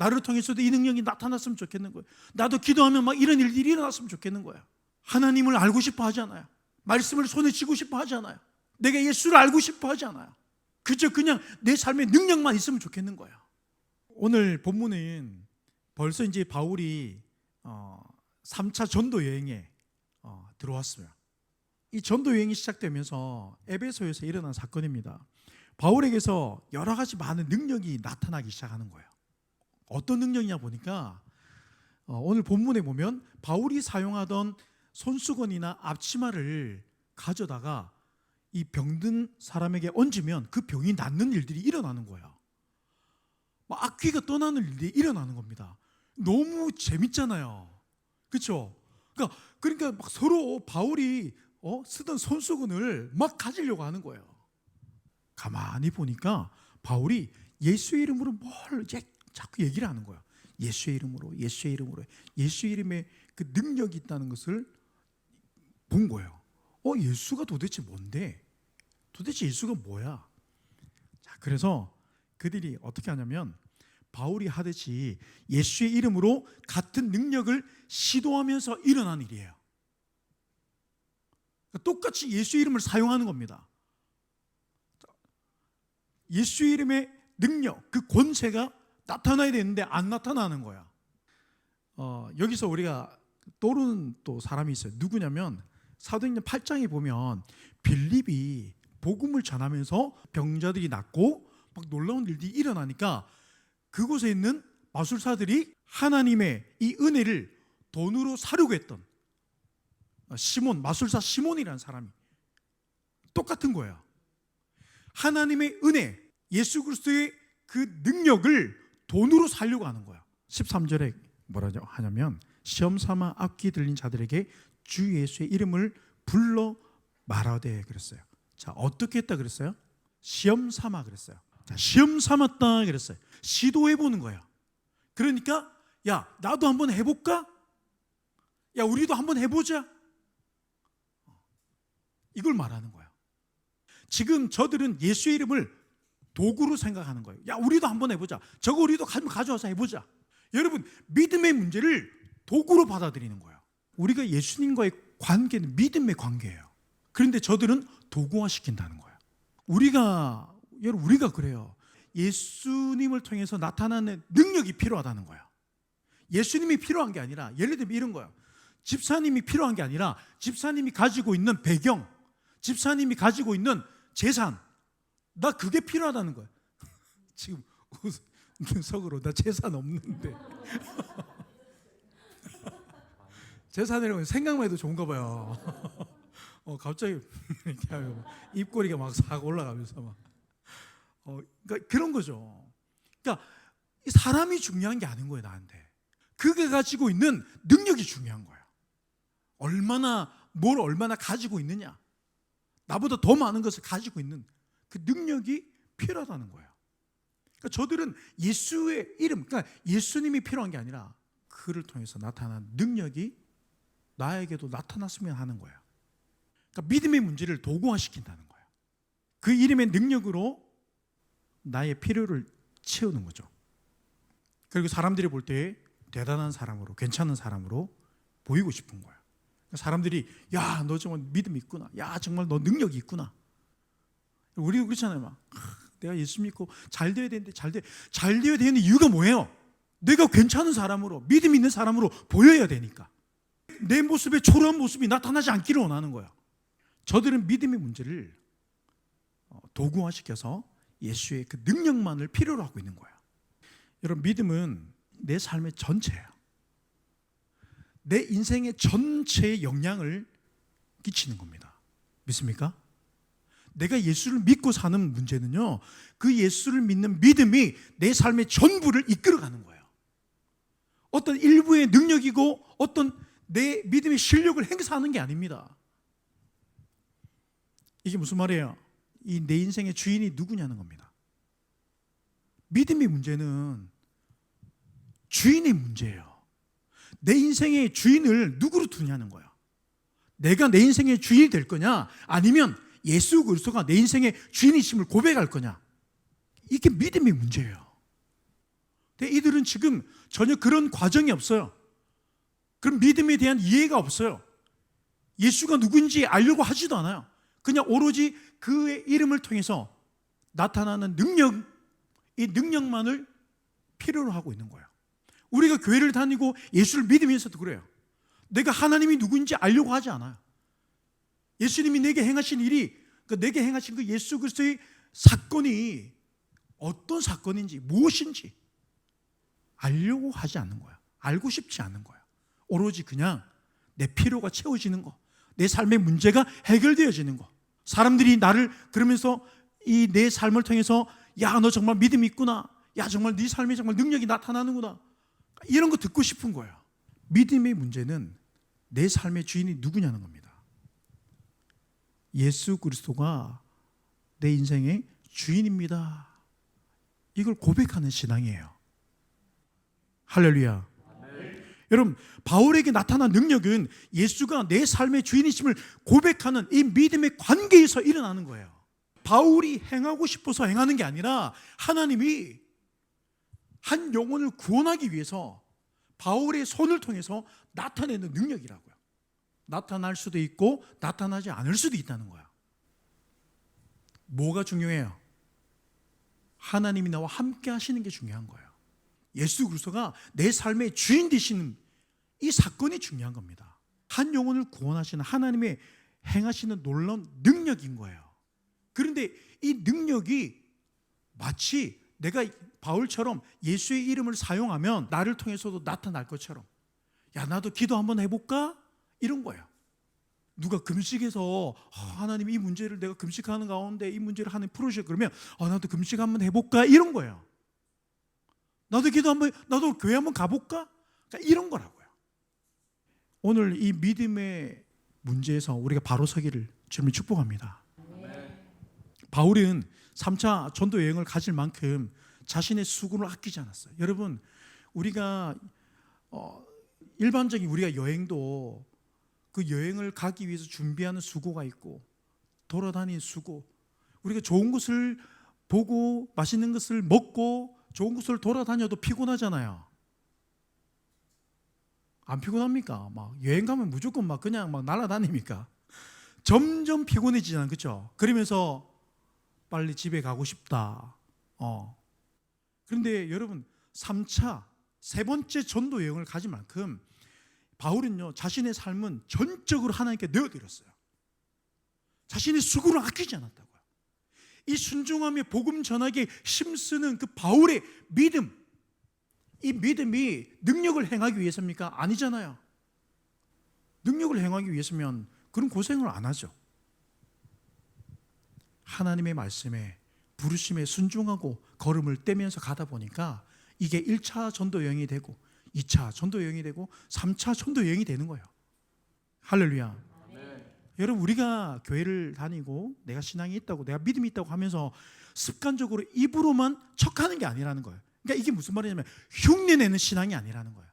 나를 통해서도 이 능력이 나타났으면 좋겠는 거예요. 나도 기도하면 막 이런 일들이 일어났으면 좋겠는 거예요. 하나님을 알고 싶어 하잖아요. 말씀을 손에 쥐고 싶어 하잖아요. 내가 예수를 알고 싶어 하잖아요. 그냥 내 삶에 능력만 있으면 좋겠는 거예요. 오늘 본문은 벌써 이제 바울이 3차 전도 여행에 들어왔어요. 이 전도 여행이 시작되면서 에베소에서 일어난 사건입니다. 바울에게서 여러 가지 많은 능력이 나타나기 시작하는 거예요. 어떤 능력이냐 보니까 오늘 본문에 보면 바울이 사용하던 손수건이나 앞치마를 가져다가 이 병든 사람에게 얹으면 그 병이 낫는 일들이 일어나는 거예요. 막 악귀가 떠나는 일들이 일어나는 겁니다. 너무 재밌잖아요. 그렇죠? 그러니까 막 서로 바울이 쓰던 손수건을 막 가지려고 하는 거예요. 가만히 보니까 바울이 예수의 이름으로 뭘 이제 자꾸 얘기를 하는 거예요. 예수의 이름으로, 예수의 이름으로, 예수의 이름에 그 능력이 있다는 것을 본 거예요. 예수가 도대체 뭔데? 도대체 예수가 뭐야? 자, 그래서 그들이 어떻게 하냐면 바울이 하듯이 예수의 이름으로 같은 능력을 시도하면서 일어난 일이에요. 똑같이 예수의 이름을 사용하는 겁니다. 예수의 이름의 능력, 그 권세가 나타나야 되는데 안 나타나는 거야. 여기서 우리가 떠오르는 또 사람이 있어요. 누구냐면 사도행전 8장에 보면 빌립이 복음을 전하면서 병자들이 낫고 막 놀라운 일들이 일어나니까 그곳에 있는 마술사들이 하나님의 이 은혜를 돈으로 사려고 했던 시몬, 마술사 시몬이라는 사람이 똑같은 거예요. 하나님의 은혜, 예수 그리스도의 그 능력을 돈으로 살려고 하는 거예요. 13절에 뭐라 하냐면 시험 삼아 악귀 들린 자들에게 주 예수의 이름을 불러 말하되 그랬어요. 자, 어떻게 했다 그랬어요? 시험 삼아 그랬어요. 자, 시험 삼았다 그랬어요. 시도해 보는 거예요. 그러니까 야, 나도 한번 해볼까? 야, 우리도 한번 해보자. 이걸 말하는 거예요. 지금 저들은 예수의 이름을 도구로 생각하는 거예요. 야, 우리도 한번 해보자. 저거 우리도 가져와서 해보자. 여러분, 믿음의 문제를 도구로 받아들이는 거예요. 우리가 예수님과의 관계는 믿음의 관계예요. 그런데 저들은 도구화시킨다는 거예요. 여러분, 우리가 그래요. 예수님을 통해서 나타나는 능력이 필요하다는 거예요. 예수님이 필요한 게 아니라, 예를 들면 이런 거예요. 집사님이 필요한 게 아니라 집사님이 가지고 있는 배경, 집사님이 가지고 있는 재산, 나 그게 필요하다는 거예요. 지금 속으로 나 재산 없는데 재산이라고 생각만 해도 좋은가 봐요. 갑자기 입꼬리가 막 싹 올라가면서 막 그러니까 그런 거죠. 그러니까 사람이 중요한 게 아닌 거예요. 나한테 그게 가지고 있는 능력이 중요한 거예요. 뭘 얼마나 가지고 있느냐, 나보다 더 많은 것을 가지고 있는 그 능력이 필요하다는 거예요. 그러니까 저들은 예수의 이름, 그러니까 예수님이 필요한 게 아니라 그를 통해서 나타난 능력이 나에게도 나타났으면 하는 거예요. 그러니까 믿음의 문제를 도구화시킨다는 거예요. 그 이름의 능력으로 나의 필요를 채우는 거죠. 그리고 사람들이 볼 때 대단한 사람으로, 괜찮은 사람으로 보이고 싶은 거예요. 사람들이 야, 너 정말 믿음이 있구나. 야, 정말 너 능력이 있구나. 우리도 그렇잖아요. 막 내가 예수 믿고 잘 돼야 되는데 잘 돼야 되는 이유가 뭐예요? 내가 괜찮은 사람으로, 믿음 있는 사람으로 보여야 되니까. 내 모습에 초라한 모습이 나타나지 않기를 원하는 거예요. 저들은 믿음의 문제를 도구화시켜서 예수의 그 능력만을 필요로 하고 있는 거예요. 여러분, 믿음은 내 삶의 전체예요. 내 인생의 전체에 영향을 끼치는 겁니다. 믿습니까? 내가 예수를 믿고 사는 문제는요, 그 예수를 믿는 믿음이 내 삶의 전부를 이끌어가는 거예요. 어떤 일부의 능력이고 어떤 내 믿음의 실력을 행사하는 게 아닙니다. 이게 무슨 말이에요? 이 내 인생의 주인이 누구냐는 겁니다. 믿음의 문제는 주인의 문제예요. 내 인생의 주인을 누구로 두냐는 거예요. 내가 내 인생의 주인이 될 거냐, 아니면 예수 그리스도가 내 인생의 주인이심을 고백할 거냐. 이게 믿음의 문제예요. 근데 이들은 지금 전혀 그런 과정이 없어요. 그런 믿음에 대한 이해가 없어요. 예수가 누군지 알려고 하지도 않아요. 그냥 오로지 그의 이름을 통해서 나타나는 능력, 이 능력만을 필요로 하고 있는 거예요. 우리가 교회를 다니고 예수를 믿으면서도 그래요. 내가 하나님이 누군지 알려고 하지 않아요. 예수님이 내게 행하신 일이, 내게 행하신 그 예수 그리스도의 사건이 어떤 사건인지, 무엇인지 알려고 하지 않는 거야. 알고 싶지 않은 거야. 오로지 그냥 내 필요가 채워지는 거, 내 삶의 문제가 해결되어지는 거. 사람들이 나를 그러면서 이 내 삶을 통해서 야, 너 정말 믿음이 있구나. 야, 정말 네 삶에 정말 능력이 나타나는구나. 이런 거 듣고 싶은 거야. 믿음의 문제는 내 삶의 주인이 누구냐는 겁니다. 예수 그리스도가 내 인생의 주인입니다. 이걸 고백하는 신앙이에요. 할렐루야. 네. 여러분, 바울에게 나타난 능력은 예수가 내 삶의 주인이심을 고백하는 이 믿음의 관계에서 일어나는 거예요. 바울이 행하고 싶어서 행하는 게 아니라 하나님이 한 영혼을 구원하기 위해서 바울의 손을 통해서 나타내는 능력이라고요. 나타날 수도 있고 나타나지 않을 수도 있다는 거야. 뭐가 중요해요? 하나님이 나와 함께 하시는 게 중요한 거예요. 예수 그리스도가 내 삶의 주인 되시는 이 사건이 중요한 겁니다. 한 영혼을 구원하시는 하나님의 행하시는 놀라운 능력인 거예요. 그런데 이 능력이 마치 내가 바울처럼 예수의 이름을 사용하면 나를 통해서도 나타날 것처럼, 야, 나도 기도 한번 해볼까? 이런 거예요. 누가 금식해서 하나님 이 문제를 내가 금식하는 가운데 이 문제를 하나님 풀으셔, 그러면 나도 금식 한번 해볼까? 이런 거예요. 나도 기도 한번, 나도 교회 한번 가볼까? 그러니까 이런 거라고요. 오늘 이 믿음의 문제에서 우리가 바로 서기를 주님을 축복합니다. 바울은 3차 전도 여행을 가질 만큼 자신의 수고를 아끼지 않았어요. 여러분, 우리가 일반적인 우리가 여행도 그 여행을 가기 위해서 준비하는 수고가 있고 돌아다니는 수고, 우리가 좋은 것을 보고 맛있는 것을 먹고 좋은 곳을 돌아다녀도 피곤하잖아요. 안 피곤합니까? 막 여행 가면 무조건 막 그냥 막 날아다닙니까? 점점 피곤해지잖아요. 그렇죠? 그러면서 빨리 집에 가고 싶다. 그런데 여러분, 3차 세 번째 전도 여행을 가진 만큼 바울은요, 자신의 삶은 전적으로 하나님께 내어드렸어요. 자신의 수고를 아끼지 않았다고요. 이 순종하며 복음 전하기에 힘쓰는 그 바울의 믿음, 이 믿음이 능력을 행하기 위해서입니까? 아니잖아요. 능력을 행하기 위해서면 그런 고생을 안 하죠. 하나님의 말씀에 부르심에 순종하고 걸음을 떼면서 가다 보니까 이게 1차 전도 여행이 되고 2차 전도 여행이 되고 3차 전도 여행이 되는 거예요. 할렐루야. 네. 여러분, 우리가 교회를 다니고 내가 신앙이 있다고, 내가 믿음이 있다고 하면서 습관적으로 입으로만 척하는 게 아니라는 거예요. 그러니까 이게 무슨 말이냐면 흉내내는 신앙이 아니라는 거예요.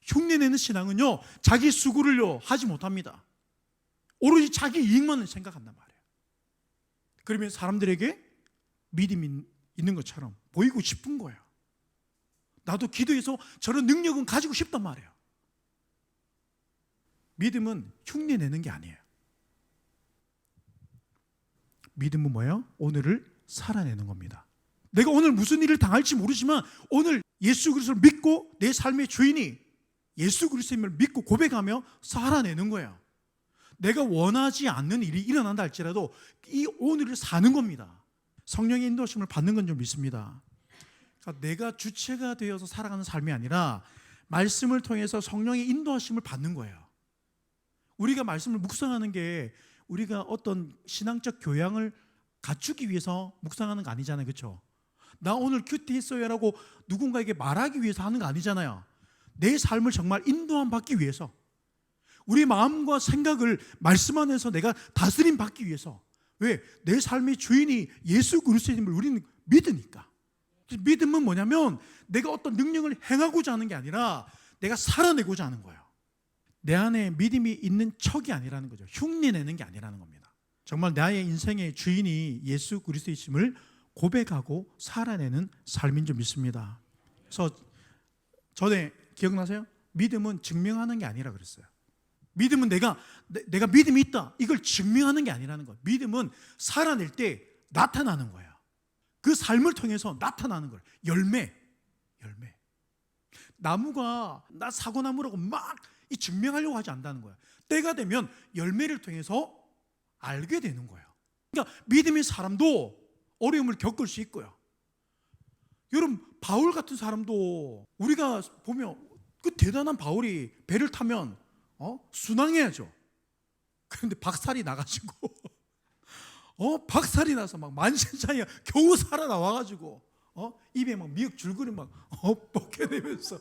흉내내는 신앙은요, 자기 수고를요 하지 못합니다. 오로지 자기 이익만 생각한단 말이에요. 그러면 사람들에게 믿음이 있는 것처럼 보이고 싶은 거예요. 나도 기도해서 저런 능력은 가지고 싶단 말이에요. 믿음은 흉내내는 게 아니에요. 믿음은 뭐예요? 오늘을 살아내는 겁니다. 내가 오늘 무슨 일을 당할지 모르지만 오늘 예수 그리스도를 믿고 내 삶의 주인이 예수 그리스도임을 믿고 고백하며 살아내는 거예요. 내가 원하지 않는 일이 일어난다 할지라도 이 오늘을 사는 겁니다. 성령의 인도하심을 받는 건 좀 믿습니다. 그러니까 내가 주체가 되어서 살아가는 삶이 아니라 말씀을 통해서 성령의 인도하심을 받는 거예요. 우리가 말씀을 묵상하는 게 우리가 어떤 신앙적 교양을 갖추기 위해서 묵상하는 거 아니잖아요. 그렇죠? 나 오늘 큐티했어요라고 누군가에게 말하기 위해서 하는 거 아니잖아요. 내 삶을 정말 인도함 받기 위해서, 우리 마음과 생각을 말씀 안에서 내가 다스림 받기 위해서. 왜? 내 삶의 주인이 예수 그리스도임을 우리는 믿으니까. 믿음은 뭐냐면 내가 어떤 능력을 행하고자 하는 게 아니라 내가 살아내고자 하는 거예요. 내 안에 믿음이 있는 척이 아니라는 거죠. 흉내내는 게 아니라는 겁니다. 정말 나의 인생의 주인이 예수 그리스도이심을 고백하고 살아내는 삶인 줄 믿습니다. 그래서 전에 기억나세요? 믿음은 증명하는 게 아니라 그랬어요. 믿음은 내가 믿음이 있다, 이걸 증명하는 게 아니라는 거예요. 믿음은 살아낼 때 나타나는 거예요. 그 삶을 통해서 나타나는 거예요. 열매. 나무가 나 사고나무라고 막 증명하려고 하지 않는다는 거예요. 때가 되면 열매를 통해서 알게 되는 거예요. 그러니까 믿음의 사람도 어려움을 겪을 수 있고요. 여러분, 바울 같은 사람도 우리가 보면 그 대단한 바울이 배를 타면 순항해야죠. 그런데 박살이 나가지고 박살이 나서 막 만신창이야 겨우 살아나와가지고 입에 막 미역 줄거리 막 벗겨내면서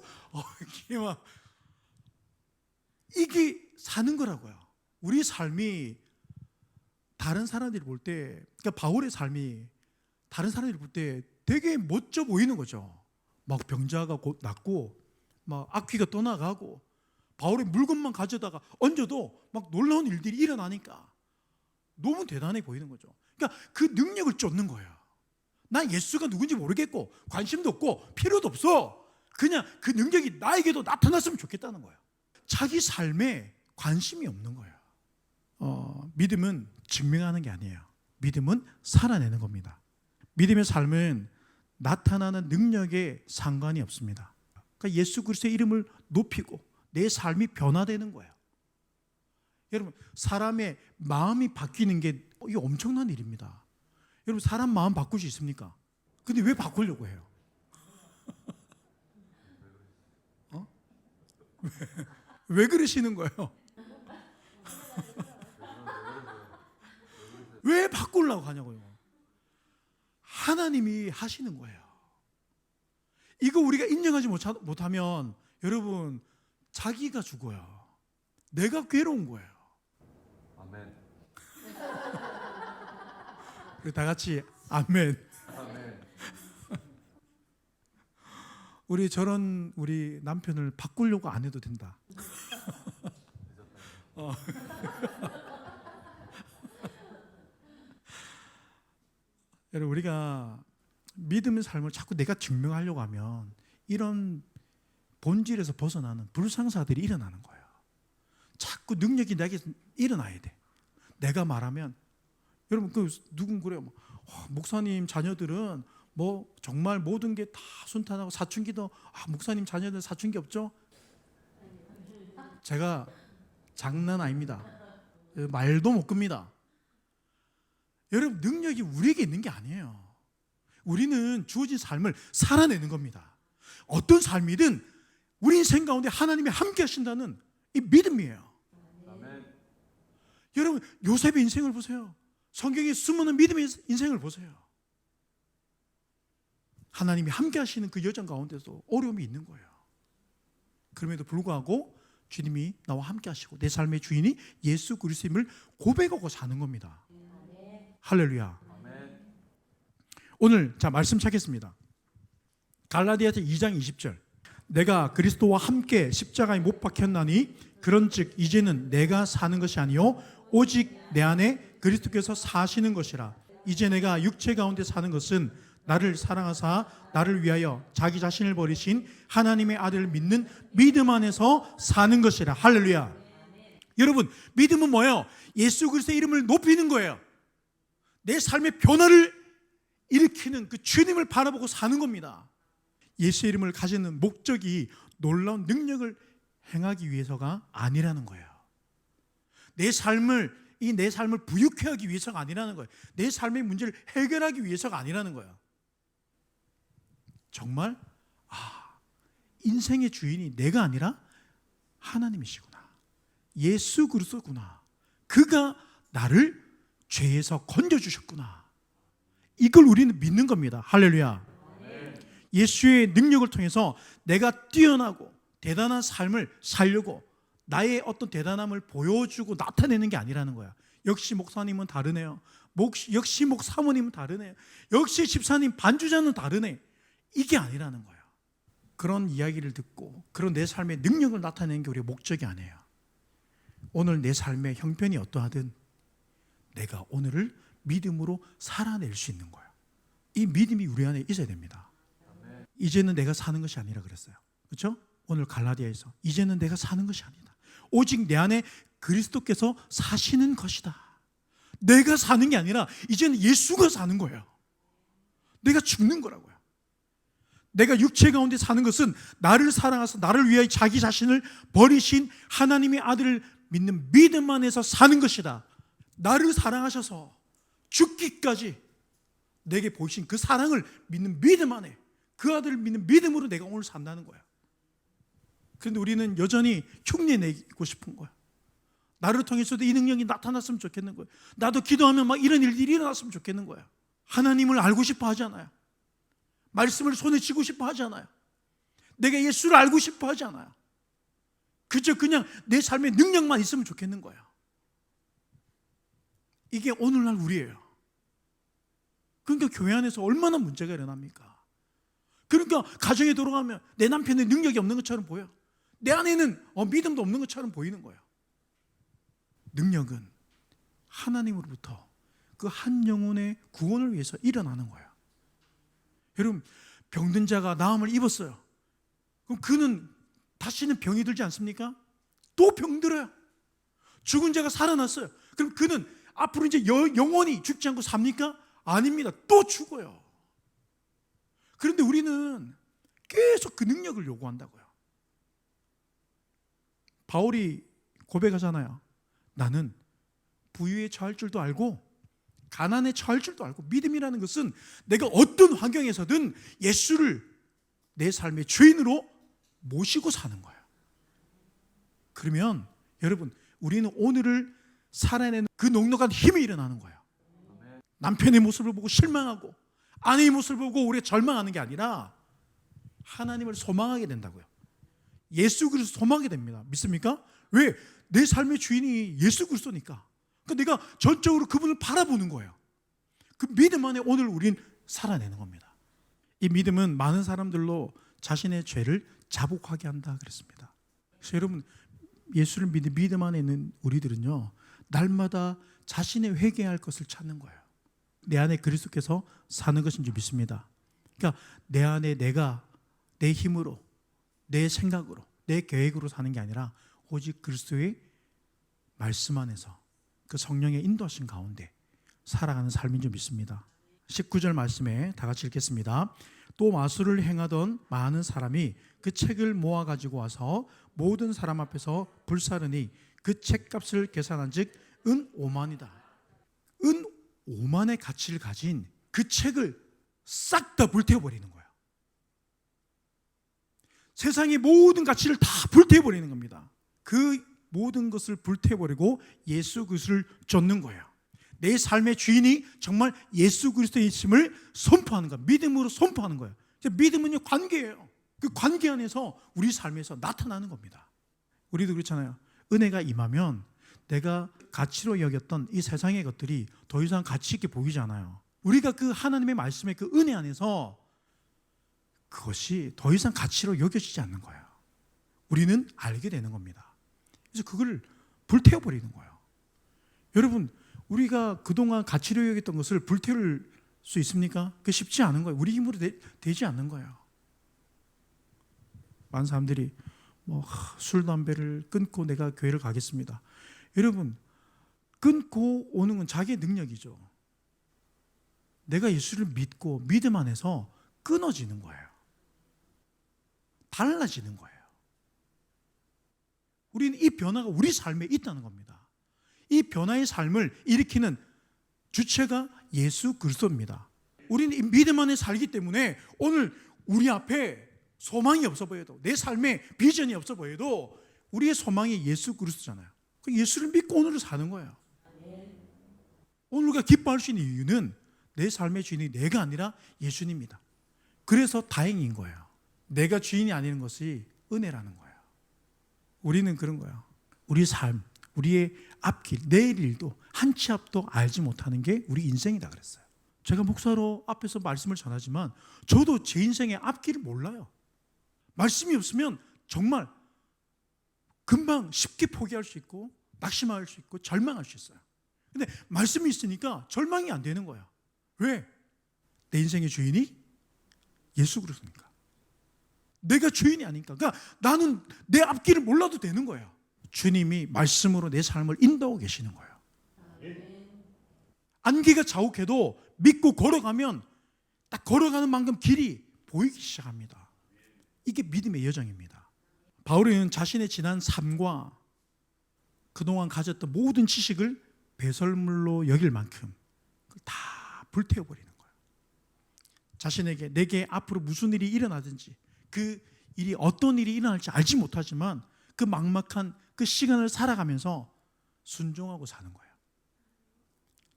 이게 사는 거라고요. 우리 삶이 다른 사람들이 볼 때, 그러니까 바울의 삶이 다른 사람들이 볼 때 되게 멋져 보이는 거죠. 막 병자가 곧 낫고 막 악귀가 떠나가고 바울의 물건만 가져다가 얹어도 막 놀라운 일들이 일어나니까 너무 대단해 보이는 거죠. 그러니까 그 능력을 쫓는 거예요. 나 예수가 누군지 모르겠고 관심도 없고 필요도 없어. 그냥 그 능력이 나에게도 나타났으면 좋겠다는 거예요. 자기 삶에 관심이 없는 거예요. 믿음은 증명하는 게 아니에요. 믿음은 살아내는 겁니다. 믿음의 삶은 나타나는 능력에 상관이 없습니다. 그러니까 예수 그리스도의 이름을 높이고 내 삶이 변화되는 거예요. 여러분, 사람의 마음이 바뀌는 게 이게 엄청난 일입니다. 여러분, 사람 마음 바꿀 수 있습니까? 근데 왜 바꾸려고 해요? 왜 그러시는 거예요? 왜 바꾸려고 하냐고요? 하나님이 하시는 거예요. 이거 우리가 인정하지 못하면 여러분, 자기가 죽어요. 내가 괴로운 거예요. 아멘. 우리 다 같이 아멘. 아멘. 우리 남편을 바꾸려고 안 해도 된다. 여러분, 우리가 믿음의 삶을 자꾸 내가 증명하려고 하면 이런 본질에서 벗어나는 불상사들이 일어나는 거예요. 자꾸 능력이 내게 일어나야 돼. 내가 말하면 여러분, 누군 그래요? 목사님 자녀들은 정말 모든 게 다 순탄하고 사춘기도 목사님 자녀들 사춘기 없죠? 제가 장난 아닙니다. 말도 못 겁니다. 여러분, 능력이 우리에게 있는 게 아니에요. 우리는 주어진 삶을 살아내는 겁니다. 어떤 삶이든 우리 인생 가운데 하나님이 함께 하신다는 이 믿음이에요. 아멘. 여러분, 요셉의 인생을 보세요. 성경에 숨어있는 믿음의 인생을 보세요. 하나님이 함께 하시는 그 여정 가운데서 어려움이 있는 거예요. 그럼에도 불구하고 주님이 나와 함께 하시고 내 삶의 주인이 예수 그리스도임을 고백하고 사는 겁니다. 할렐루야. 아멘. 오늘 말씀 찾겠습니다. 갈라디아서 2장 20절. 내가 그리스도와 함께 십자가에 못 박혔나니 그런즉 이제는 내가 사는 것이 아니요 오직 내 안에 그리스도께서 사시는 것이라. 이제 내가 육체 가운데 사는 것은 나를 사랑하사 나를 위하여 자기 자신을 버리신 하나님의 아들을 믿는 믿음 안에서 사는 것이라. 할렐루야. 여러분, 믿음은 뭐예요? 예수 그리스도의 이름을 높이는 거예요. 내 삶의 변화를 일으키는 그 주님을 바라보고 사는 겁니다. 예수의 이름을 가지는 목적이 놀라운 능력을 행하기 위해서가 아니라는 거예요. 내 삶을 부유케 하기 위해서가 아니라는 거예요. 내 삶의 문제를 해결하기 위해서가 아니라는 거예요. 정말 인생의 주인이 내가 아니라 하나님이시구나. 예수 그리스도구나. 그가 나를 죄에서 건져주셨구나. 이걸 우리는 믿는 겁니다. 할렐루야. 예수의 능력을 통해서 내가 뛰어나고 대단한 삶을 살려고 나의 어떤 대단함을 보여주고 나타내는 게 아니라는 거야. 역시 목사님은 다르네요. 역시 목사모님은 다르네요. 역시 집사님 반주자는 다르네. 이게 아니라는 거예요. 그런 이야기를 듣고 그런 내 삶의 능력을 나타내는 게 우리의 목적이 아니에요. 오늘 내 삶의 형편이 어떠하든 내가 오늘을 믿음으로 살아낼 수 있는 거예요. 이 믿음이 우리 안에 있어야 됩니다. 이제는 내가 사는 것이 아니라 그랬어요. 그렇죠? 오늘 갈라디아에서 이제는 내가 사는 것이 아니다. 오직 내 안에 그리스도께서 사시는 것이다. 내가 사는 게 아니라 이제는 예수가 사는 거예요. 내가 죽는 거라고요. 내가 육체 가운데 사는 것은 나를 사랑하사 나를 위하여 자기 자신을 버리신 하나님의 아들을 믿는 믿음 안에서 사는 것이다. 나를 사랑하셔서 죽기까지 내게 보이신 그 사랑을 믿는 믿음 안에 그 아들을 믿는 믿음으로 내가 오늘 산다는 거야. 그런데 우리는 여전히 흉내내고 싶은 거야. 나를 통해서도 이 능력이 나타났으면 좋겠는 거야. 나도 기도하면 막 이런 일들이 일어났으면 좋겠는 거야. 하나님을 알고 싶어 하잖아요. 말씀을 손에 쥐고 싶어 하잖아요. 내가 예수를 알고 싶어 하잖아요. 그저 그냥 내 삶의 능력만 있으면 좋겠는 거야. 이게 오늘날 우리예요. 그러니까 교회 안에서 얼마나 문제가 일어납니까? 그러니까 가정에 돌아가면 내 남편의 능력이 없는 것처럼 보여. 내 안에는 믿음도 없는 것처럼 보이는 거예요. 능력은 하나님으로부터 그 한 영혼의 구원을 위해서 일어나는 거예요. 여러분, 병든 자가 나음을 입었어요. 그럼 그는 다시는 병이 들지 않습니까? 또 병들어요. 죽은 자가 살아났어요. 그럼 그는 앞으로 이제 영원히 죽지 않고 삽니까? 아닙니다. 또 죽어요. 그런데 우리는 계속 그 능력을 요구한다고요. 바울이 고백하잖아요. 나는 부유에 처할 줄도 알고 가난에 처할 줄도 알고 믿음이라는 것은 내가 어떤 환경에서든 예수를 내 삶의 주인으로 모시고 사는 거예요. 그러면 여러분, 우리는 오늘을 살아내는 그 넉넉한 힘이 일어나는 거예요. 남편의 모습을 보고 실망하고 아내의 모습을 보고 우리가 절망하는 게 아니라 하나님을 소망하게 된다고요. 예수 그리스도 소망하게 됩니다. 믿습니까? 왜? 내 삶의 주인이 예수 그리스도니까. 그러니까 내가 전적으로 그분을 바라보는 거예요. 그 믿음 안에 오늘 우린 살아내는 겁니다. 이 믿음은 많은 사람들로 자신의 죄를 자복하게 한다 그랬습니다. 그래서 여러분, 예수를 믿는 믿음 안에 있는 우리들은요, 날마다 자신의 회개할 것을 찾는 거예요. 내 안에 그리스도께서 사는 것인 줄 믿습니다. 그러니까 내 안에 내가 내 힘으로, 내 생각으로, 내 계획으로 사는 게 아니라 오직 그리스도의 말씀 안에서 그 성령의 인도하신 가운데 살아가는 삶인 줄 믿습니다. 19절 말씀에 다 같이 읽겠습니다. 또 마술을 행하던 많은 사람이 그 책을 모아 가지고 와서 모든 사람 앞에서 불사르니 그 책값을 계산한 즉 은 5만이다. 은 5만의 가치를 가진 그 책을 싹 다 불태워버리는 거예요. 세상의 모든 가치를 다 불태워버리는 겁니다. 그 모든 것을 불태워버리고 예수 그리스도를 쫓는 거예요. 내 삶의 주인이 정말 예수 그리스도의 있음을 선포하는 거예요. 믿음으로 선포하는 거예요. 믿음은요, 관계예요. 그 관계 안에서 우리 삶에서 나타나는 겁니다. 우리도 그렇잖아요. 은혜가 임하면 내가 가치로 여겼던 이 세상의 것들이 더 이상 가치 있게 보이지 않아요. 우리가 그 하나님의 말씀의 그 은혜 안에서 그것이 더 이상 가치로 여겨지지 않는 거예요. 우리는 알게 되는 겁니다. 그래서 그걸 불태워버리는 거예요. 여러분, 우리가 그동안 가치로 여겼던 것을 불태울 수 있습니까? 그게 쉽지 않은 거예요. 우리 힘으로 되지 않는 거예요. 많은 사람들이 술, 담배를 끊고 내가 교회를 가겠습니다. 여러분, 끊고 오는 건 자기의 능력이죠. 내가 예수를 믿고 믿음 안에서 끊어지는 거예요. 달라지는 거예요. 우리는 이 변화가 우리 삶에 있다는 겁니다. 이 변화의 삶을 일으키는 주체가 예수 그리스도입니다. 우리는 이 믿음 안에 살기 때문에 오늘 우리 앞에 소망이 없어 보여도, 내 삶에 비전이 없어 보여도 우리의 소망이 예수 그리스도잖아요. 그 예수를 믿고 오늘을 사는 거예요. 오늘 우리가 기뻐할 수 있는 이유는 내 삶의 주인이 내가 아니라 예수님입니다. 그래서 다행인 거예요. 내가 주인이 아닌 것이 은혜라는 거예요. 우리는 그런 거예요. 우리 삶, 우리의 앞길, 내일 일도 한 치 앞도 알지 못하는 게 우리 인생이다 그랬어요. 제가 목사로 앞에서 말씀을 전하지만 저도 제 인생의 앞길을 몰라요. 말씀이 없으면 정말 금방 쉽게 포기할 수 있고 낙심할 수 있고 절망할 수 있어요. 근데 말씀이 있으니까 절망이 안 되는 거예요. 왜? 내 인생의 주인이 예수 그리스도니까. 내가 주인이 아니니까. 그러니까 나는 내 앞길을 몰라도 되는 거예요. 주님이 말씀으로 내 삶을 인도하고 계시는 거예요. 안개가 자욱해도 믿고 걸어가면 딱 걸어가는 만큼 길이 보이기 시작합니다. 이게 믿음의 여정입니다. 바울은 자신의 지난 삶과 그동안 가졌던 모든 지식을 배설물로 여길 만큼 그걸 다 불태워버리는 거예요. 자신에게 내게 앞으로 무슨 일이 일어나든지 그 일이 어떤 일이 일어날지 알지 못하지만 그 막막한 그 시간을 살아가면서 순종하고 사는 거예요.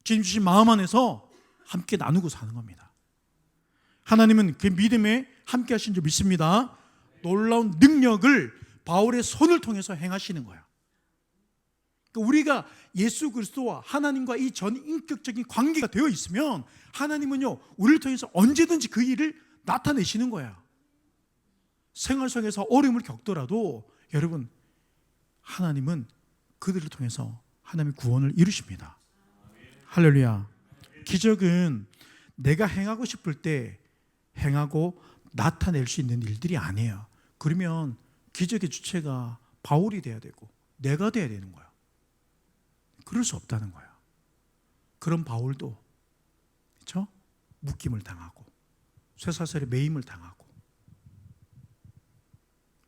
주님 주신 마음 안에서 함께 나누고 사는 겁니다. 하나님은 그 믿음에 함께 하신 줄 믿습니다. 놀라운 능력을 바울의 손을 통해서 행하시는 거예요. 그러니까 우리가 예수 그리스도와 하나님과 이 전인격적인 관계가 되어 있으면 하나님은요 우리를 통해서 언제든지 그 일을 나타내시는 거예요. 생활 속에서 어려움을 겪더라도 여러분 하나님은 그들을 통해서 하나님의 구원을 이루십니다. 할렐루야. 기적은 내가 행하고 싶을 때 행하고 나타낼 수 있는 일들이 아니에요. 그러면 기적의 주체가 바울이 돼야 되고 내가 돼야 되는 거예요. 그럴 수 없다는 거예요. 그런 바울도 그렇죠? 묶임을 당하고 쇠사슬에 매임을 당하고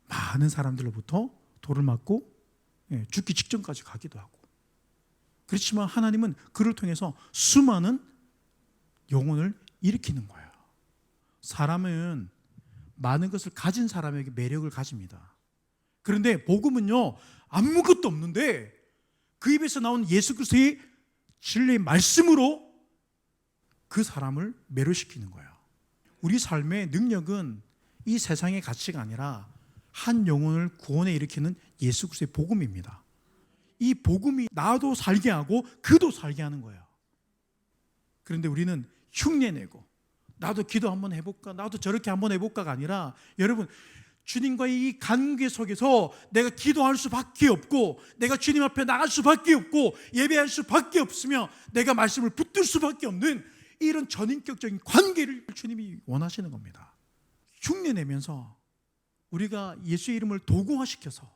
많은 사람들로부터 돌을 맞고 죽기 직전까지 가기도 하고 그렇지만 하나님은 그를 통해서 수많은 영혼을 일으키는 거예요. 사람은 많은 것을 가진 사람에게 매력을 가집니다. 그런데 복음은요 아무것도 없는데 그 입에서 나온 예수 그리스도의 진리의 말씀으로 그 사람을 매료시키는 거예요. 우리 삶의 능력은 이 세상의 가치가 아니라 한 영혼을 구원에 일으키는 예수 그리스도의 복음입니다. 이 복음이 나도 살게 하고 그도 살게 하는 거예요. 그런데 우리는 흉내내고 나도 기도 한번 해볼까 나도 저렇게 한번 해볼까가 아니라 여러분 주님과의 이 관계 속에서 내가 기도할 수밖에 없고 내가 주님 앞에 나갈 수밖에 없고 예배할 수밖에 없으며 내가 말씀을 붙들 수밖에 없는 이런 전인격적인 관계를 주님이 원하시는 겁니다. 흉내내면서 우리가 예수의 이름을 도구화시켜서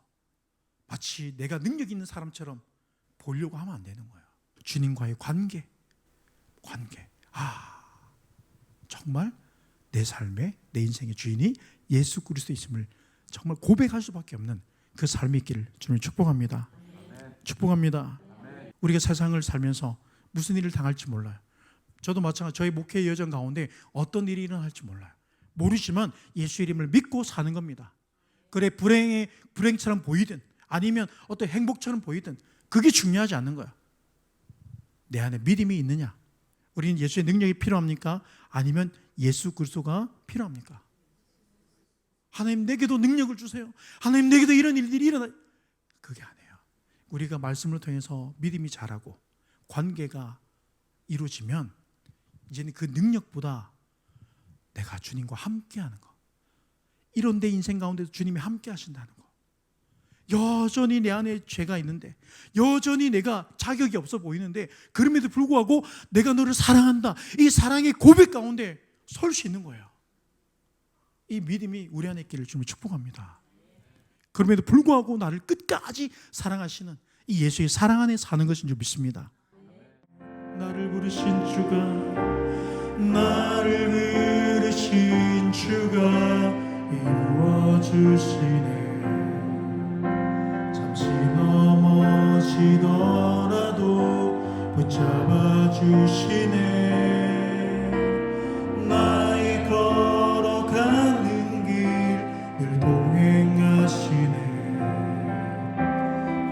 마치 내가 능력 있는 사람처럼 보려고 하면 안 되는 거예요. 주님과의 관계. 정말 내 삶의 내 인생의 주인이 예수 그리스도 있음을 정말 고백할 수밖에 없는 그 삶이 있기를 주님 축복합니다. 축복합니다. 우리가 세상을 살면서 무슨 일을 당할지 몰라요. 저도 마찬가지 저희 목회 여정 가운데 어떤 일이 일어날지 몰라요. 모르지만 예수 이름을 믿고 사는 겁니다. 그래 불행처럼 보이든 아니면 어떤 행복처럼 보이든 그게 중요하지 않는 거야. 내 안에 믿음이 있느냐? 우리는 예수의 능력이 필요합니까? 아니면 예수 그리스도가 필요합니까? 하나님 내게도 능력을 주세요. 하나님 내게도 이런 일들이 일어나. 그게 아니에요. 우리가 말씀을 통해서 믿음이 자라고 관계가 이루어지면 이제는 그 능력보다 내가 주님과 함께하는 거. 이런 내 인생 가운데도 주님이 함께 하신다는 거. 여전히 내 안에 죄가 있는데 여전히 내가 자격이 없어 보이는데 그럼에도 불구하고 내가 너를 사랑한다. 이 사랑의 고백 가운데 설 수 있는 거예요. 이 믿음이 우리 안에 있기를 주님을 축복합니다. 그럼에도 불구하고 나를 끝까지 사랑하시는 이 예수의 사랑 안에 사는 것인 줄 믿습니다. 나를 부르신 주가 이루어주시네. 잠시 넘어지더라도 붙잡아 주시네. 나의 걸어가는 길 늘 동행하시네.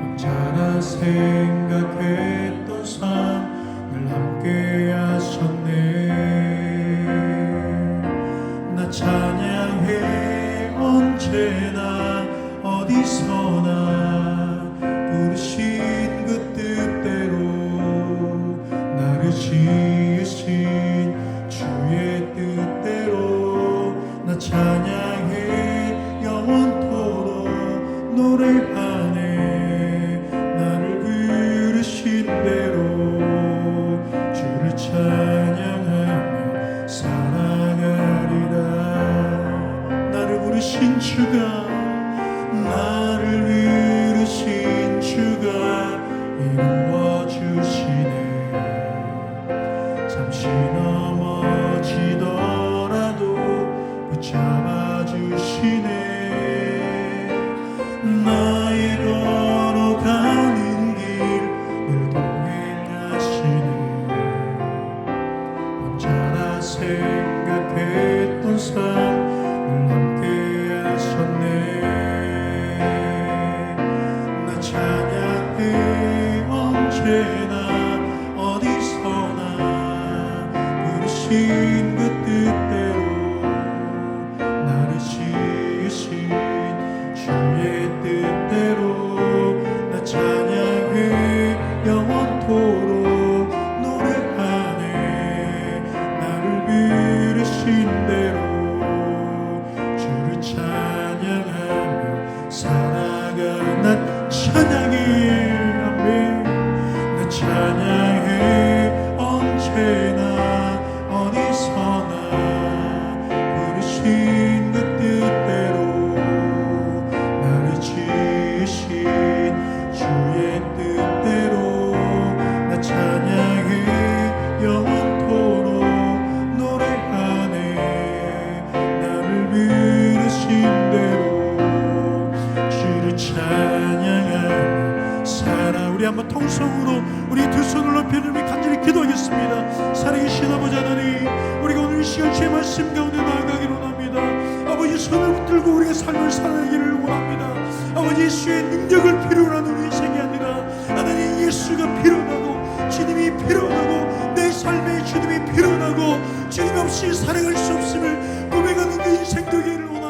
혼자라 생각했던 삶 늘 함께 하셨네. 나 찬양해 언제나 어디서나 부르신 그 뜻대로 나를 지으신 주의 뜻대로 나 찬양해 영원토록 노래하네. 나를 부르신 대로 주를 찬양하며 살아가리라. 나를 부르신 주 주의 뜻대로 나 찬양해 영원토록 노래하네. 나를 부르신 대로 주를 찬양하며 살아가. 난 찬양해. 아멘. 난 찬양해 언제나 어디서나 부르신 그 뜻대로 나를 지으신 주의 뜻대로 나 찬양해 영원토록 노래하네. 나를 부르신 대로 주를 찬양하며 살아. 우리 한번 통성으로 우리 두 손을 높여 들며 간절히 기도하겠습니다. 살아계신 아버지 하나님, 우리가 오늘 이 시간 주의 말씀 가운데 나아가기를 원합니다. 아버지 손을 붙들고 우리의 삶을 살아가기를 원합니다. 아버지 예수의 능력을 필요로 하는 우리 인생이 아니라 하나님 예수가 필요하고 주님이 필요하고 내 삶에 주님이 필요하고 주님 없이 살아갈 수 없음을 고백하는 그 인생 되기를 원합니다.